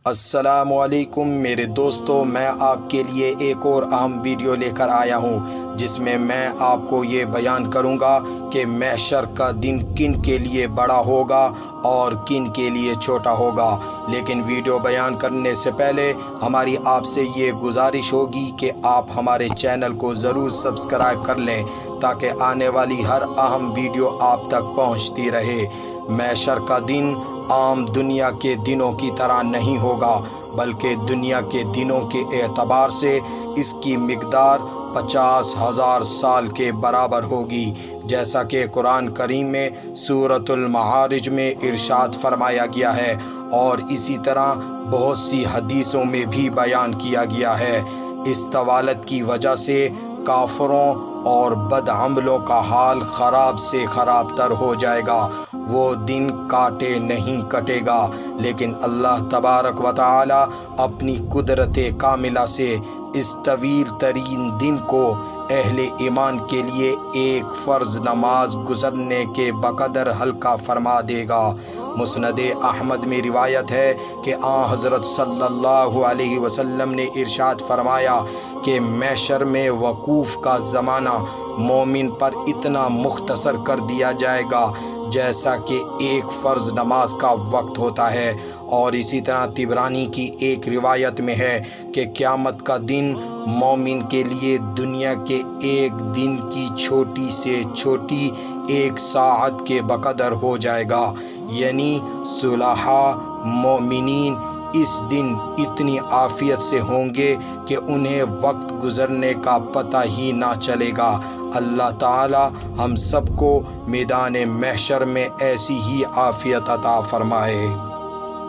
السلام علیکم میرے دوستو، میں آپ کے لیے ایک اور اہم ویڈیو لے کر آیا ہوں جس میں آپ کو یہ بیان کروں گا کہ محشر کا دن کن کے لیے بڑا ہوگا اور کن کے لیے چھوٹا ہوگا۔ لیکن ویڈیو بیان کرنے سے پہلے ہماری آپ سے یہ گزارش ہوگی کہ آپ ہمارے چینل کو ضرور سبسکرائب کر لیں تاکہ آنے والی ہر اہم ویڈیو آپ تک پہنچتی رہے۔ محشر کا دن عام دنیا کے دنوں کی طرح نہیں ہوگا، بلکہ دنیا کے دنوں کے اعتبار سے اس کی مقدار 50,000 سال کے برابر ہوگی، جیسا کہ قرآن کریم میں سورۃ المعارج میں ارشاد فرمایا گیا ہے اور اسی طرح بہت سی حدیثوں میں بھی بیان کیا گیا ہے۔ اس طوالت کی وجہ سے کافروں اور بدعملوں کا حال خراب سے خراب تر ہو جائے گا۔ وہ دن کاٹے نہیں کٹے گا، لیکن اللہ تبارک و تعالی اپنی قدرت کاملہ سے اس طویل ترین دن کو اہل ایمان کے لیے ایک فرض نماز گزرنے کے بقدر ہلکا فرما دے گا۔ مسند احمد میں روایت ہے کہ حضرت صلی اللہ علیہ وسلم نے ارشاد فرمایا کہ محشر میں وقوف کا زمانہ مومن پر اتنا مختصر کر دیا جائے گا جیسا کہ ایک فرض نماز کا وقت ہوتا ہے۔ اور اسی طرح طبرانی کی ایک روایت میں ہے کہ قیامت کا دن مومن کے لیے دنیا کے ایک دن کی چھوٹی سے چھوٹی ایک ساعت کے بقدر ہو جائے گا، یعنی صلحاء مومنین اس دن اتنی عافیت سے ہوں گے کہ انہیں وقت گزرنے کا پتہ ہی نہ چلے گا۔ اللہ تعالی ہم سب کو میدان محشر میں ایسی ہی عافیت عطا فرمائے۔